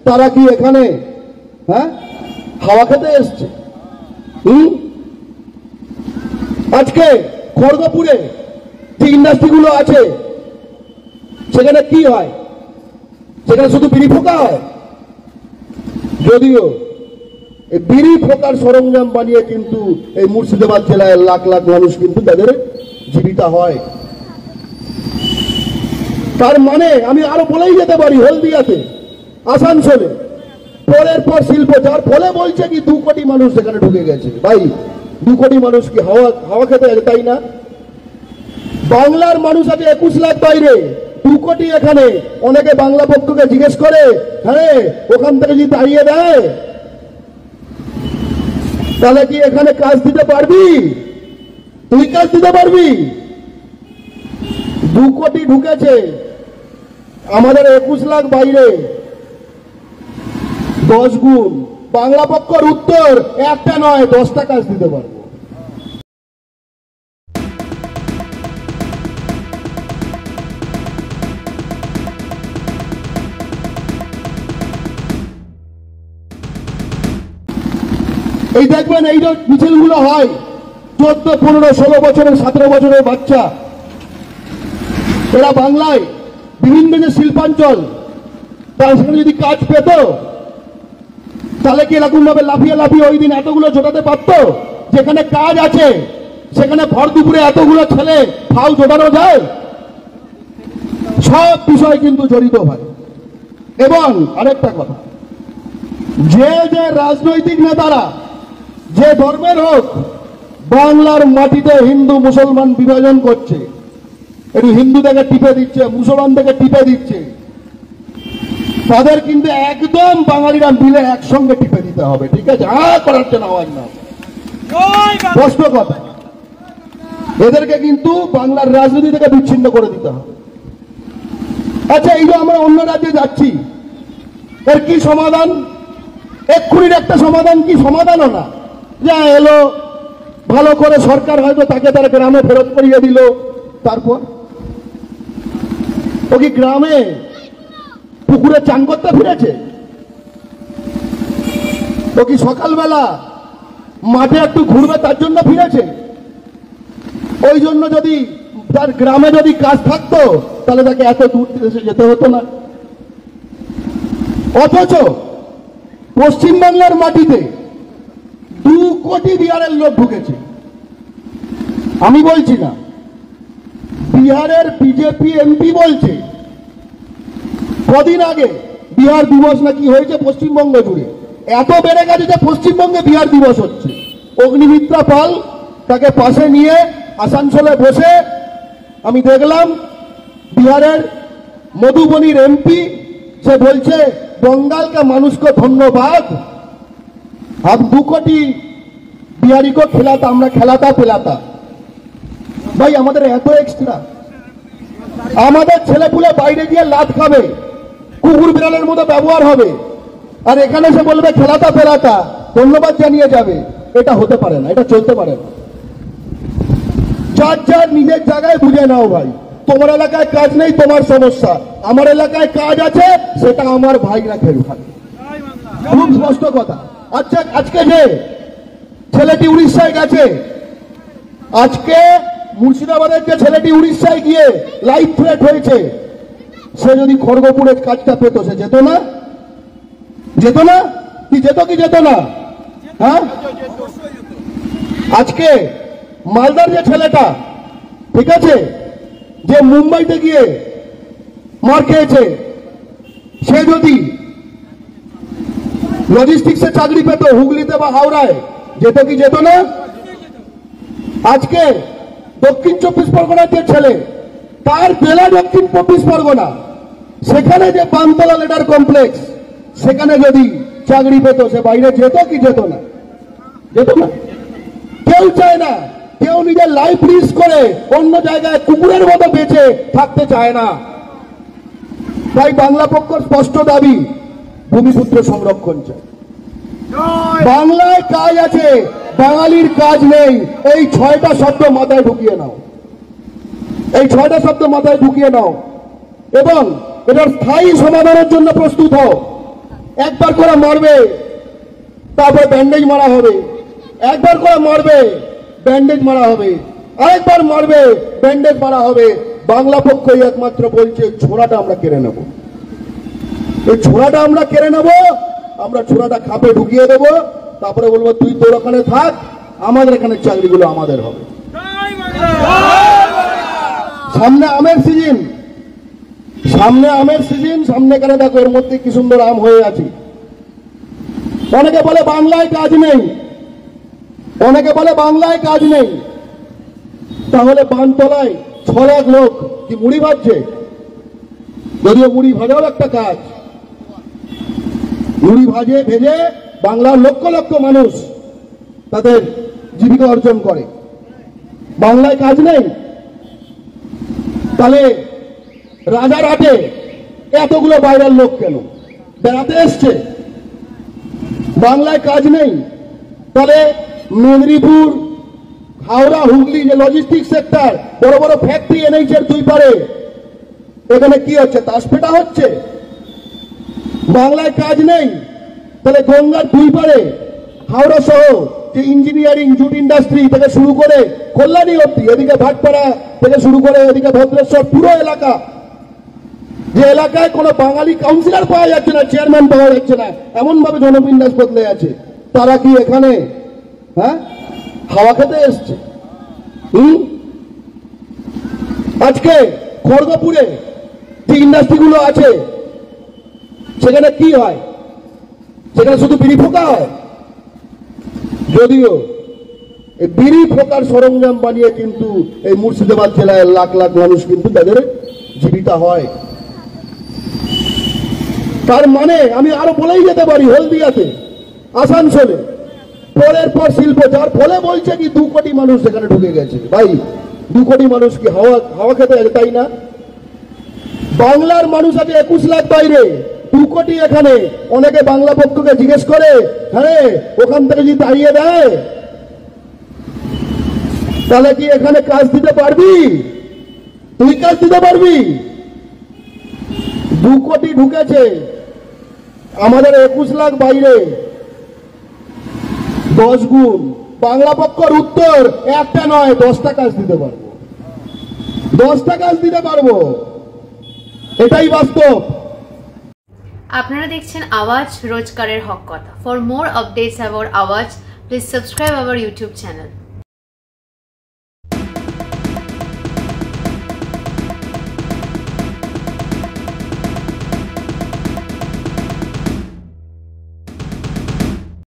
তারা কি এখানে হ্যাঁ হাওয়া খেতে এসছে? আজকে খড়গপুরে যে ইন্ডাস্ট্রিগুলো আছে সেখানে কি হয়? সেখানে শুধু বিড়ি ফোকা হয়। যদিও এই বিড়ি ফোকার সরঞ্জাম বানিয়ে কিন্তু এই মুর্শিদাবাদ জেলায় লাখ লাখ মানুষ কিন্তু তাদের জীবিকা হয়। তার মানে আমি আরো বলেই যেতে পারি, হলদিয়াতে, আসানসোলে পরের পর শিল্প, যার ফলে বলছে কি 2 কোটি মানুষ সেখানে ঢুকে গেছে। ভাই 2 কোটি মানুষ কি হাওয়া খেতে গেছে? তাই না? বাংলার মানুষ আছে 21 লাখ বাইরে, 2 কোটি এখানে। অনেকে বাংলা পক্ষকে জিজ্ঞেস করে, হ্যাঁ ওখান থেকে যদি তাড়িয়ে দেয় তাহলে কি এখানে কাজ দিতে পারবি? তুই কাজ দিতে পারবি? 2 কোটি ঢুকেছে, আমাদের 21 লাখ বাইরে, 10 গুণ। বাংলা পক্ষের উত্তর, একটা নয় 10টা কাজ দিতে পারবো। এই দেখবেন এই যে মিছিলগুলো হয়, 14, 15, 16 বছরের 17 বছরের বাচ্চা, এরা বাংলায় বিভিন্ন যে শিল্পাঞ্চল তারা সেখানে যদি কাজ পেত তাহলে কি এরকম ভাবে লাফিয়ে লাফিয়ে ওই দিন এতগুলো জোটাতে পারত? যেখানে কাজ আছে সেখানে ভর দুপুরে এতগুলো ছেলে ফাউ জোটানো যায়? সব বিষয় কিন্তু জড়িত হয়। এবং আরেকটা কথা, যে যে রাজনৈতিক নেতারা যে ধর্মের হোক বাংলার মাটিতে হিন্দু মুসলমান বিভাজন করছে, একটু হিন্দু থেকে টিপে দিচ্ছে, মুসলমান থেকে টিপে দিচ্ছে, তাদের কিন্তু একদম বাঙালিরা মিলে একসঙ্গে টিপে দিতে হবে। ঠিক আছে? করার জন্য আওয়াজ না, স্পষ্ট কথা। এদেরকে কিন্তু বাংলার রাজনীতি থেকে বিচ্ছিন্ন করে দিতে হবে। আচ্ছা, এই যে আমরা অন্য রাজ্যে যাচ্ছি, এর কি সমাধান? এক্ষুনির একটা সমাধান কি? সমাধানও না। যা এলো ভালো করে সরকার, হয়তো তাকে তার গ্রামে ফেরত করিয়ে দিল, তারপর ও কি গ্রামে পুকুরে চান করতে ফিরেছে? ও কি সকালবেলা মাঠে একটু ঘুরবে তার জন্য ফিরেছে? ওই জন্য যদি তার গ্রামে যদি কাজ থাকতো তাহলে তাকে এত দূর দেশে যেতে হতো না। অথচ পশ্চিমবাংলার মাটিতে 2 কোটি বিহারের লোক ঢুকেছে। আমি বলছি না, বিহারের বিজেপি এমপি বলছে। কদিন আগে বিহার দিবস নাকি হয়েছে পশ্চিমবঙ্গ জুড়ে, এত বেড়ে গেছে যে পশ্চিমবঙ্গে বিহার দিবস হচ্ছে। অগ্নিমিত্রা পাল তাকে পাশে নিয়ে আসানসোলে বসে আমি দেখলাম বিহারের মধুবনীর এমপি, সে বলছে बंगाल का मानुष को धन्यवाद, हम 2 कोटी बिहारी को खिलाता, আমরা খেলাতা পেলাতা। ভাই আমাদের এত এক্সট্রা, আমাদের ছেলেপুলে বাইরে গিয়ে লাত খাবে, কুকুর বিড়ালের মতো ব্যবহার হবে, আর এখানে সে বলবে খেলাতা পেলাতা, ধন্যবাদ জানিয়ে যাবে। এটা হতে পারে না, এটা চলতে পারে না। যার যার নিজের জায়গায় বুঝে নাও ভাই। তোমার এলাকায় কাজ নেই, তোমার সমস্যা। আমার এলাকায় কাজ আছে, সেটা আমার ভাইরা খেলবে। খুব স্পষ্ট কথা। আচ্ছা, আজকে যে ছেলেটি উড়িষ্যায় গেছে, আজকে মুর্শিদাবাদের যে ছেলেটি উড়িষ্যায় গিয়ে লাইফ থ্রেট হয়েছে, সে যদি খড়গপুরের কাজটা পেত সে যেত না? যেত না? কি যেত কি যেত না? হ্যাঁ, আজকে মালদার যে ছেলেটা, ঠিক আছে, যে মুম্বাইতে গিয়ে মার খেয়েছে, সে যদি লজিস্টিক্সে চাকরি পেত হুগলিতে বা হাওড়ায়, যেত কি যেত না? আজকে দক্ষিণ 24 পরগনার যে ছেলে, তার জেলা দক্ষিণ 24 পরগনা, সেখানে যে পানতলা লেডার কমপ্লেক্স, সেখানে যদি চাকরি পেত সে বাইরে যেত কি যেত না? যেত না। কেউ চায় না, কেউ নিজের লাইফ রিস্ক করে অন্য জায়গায় কুকুরের মতো বেঁচে থাকতে চায় না। তাই বাংলা পক্ষের স্পষ্ট দাবি, ভূমিপুত্র সংরক্ষণ চাই। বাংলায় কাজ আছে, বাঙালির কাজ নেই। এই 6টা শব্দ মাথায় ঢুকিয়ে নাও, এই 6টা শব্দ মাথায় ঢুকিয়ে নাও এবং এটার স্থায়ী সমাধানের জন্য প্রস্তুত হও। একবার করে মারবে, তারপর ব্যান্ডেজ মারা হবে, একবার করে মারবে, ব্যান্ডেজ মারা হবে, আরেকবার মারবে, ব্যান্ডেজ মারা হবে। বাংলা পক্ষই একমাত্র বলছে ছোড়াটা আমরা কেড়ে নেব, এই ছোড়াটা আমরা কেড়ে নেব, আমরা ছোড়াটা খাপে ঢুকিয়ে দেব, তারপরে বলবো তুই তোর ওখানে থাক, আমাদের এখানে চাকরিগুলো আমাদের হবে। সামনে আমের সিজন, সামনে আমের সিজন, সামনে কেন দেখো এর মধ্যে কি সুন্দর আম হয়ে আছে। অনেকে বলে বাংলায় কাজ নেই, অনেকে বলে বাংলায় কাজ নেই, তাহলে বানতলায় 6 লাখ লোক কি মুড়ি ভাজছে? যদিও মুড়ি ভাজাও একটা কাজ, মুড়ি ভেজে বাংলার লক্ষ লক্ষ মানুষ তাদের জীবিকা অর্জন করে। বাংলায় কাজ নেই, তাহলে রাজারহাটে এতগুলো বাইরের লোক কেন বেড়াতে এসছে? বাংলায় কাজ নেই, তাহলে মেদিনীপুর, হাওড়া, হুগলি যে লজিস্টিক সেক্টর, বড় বড় ফ্যাক্টরি এনএইচের 2 পারে, এখানে কি হচ্ছে? তাস পেটা হচ্ছে। বাংলায় কাজ নেই, তাহলে গঙ্গার 2 পারে হাওড়া সহ যে ইঞ্জিনিয়ারিং, জুট ইন্ডাস্ট্রি থেকে শুরু করে কল্যাণী অব্দি, এদিকে ভাটপাড়া থেকে শুরু করে এদিকে ভদ্রেশ্বর, পুরো এলাকা, যে এলাকায় কোনো বাঙালি কাউন্সিলর পাওয়া যাচ্ছে না, চেয়ারম্যান পাওয়া যাচ্ছে না, এমন ভাবে জনবিন্যাস বদলে আছে, তারা কি এখানে হাওয়া খেতে এসছে? আজকে খড়গপুরে যে ইন্ডাস্ট্রিগুলো আছে সেখানে কি হয়? সেখানে শুধু বিড়ি ফোকা হয়। যদিও এই বিড়ি ফোকার সরঞ্জাম বানিয়ে কিন্তু এই মুর্শিদাবাদ জেলায় লাখ লাখ মানুষ কিন্তু তাদের জীবিকা হয়। তার মানে আমি আরো বলেই যেতে পারি, হলদিয়াতে, আসানসোলে পরের পর শিল্প, যার ফলে বলছে কি 2 কোটি মানুষ সেখানে ঢুকে গেছে। ভাই 2 কোটি মানুষ কি হাওয়া খেতে আছে? তাই না? বাংলার মানুষ আছে 21 লাখ বাইরে, 2 কোটি এখানে। অনেকে বাংলা পক্ষকে জিজ্ঞেস করে, হ্যাঁ ওখান থেকে যদি তাড়িয়ে দেয় তাহলে কি এখানে কাজ দিতে পারবি? তুই কাজ দিতে পারবি? 2 কোটি ঢুকেছে, আমাদের 21 লাখ বাইরে, 10 গুণ। বাংলা পক্ষের উত্তর একটা নয়, 10টা কাজ দিতে পারবো, 10টা কাজ দিতে পারবো, এটাই বাস্তব। আপনারা দেখছেন আওয়াজ, রোজকারের হক কথা। ফর মোর আপডেটস অ্যাবাউট আওয়াজ, please subscribe our YouTube channel.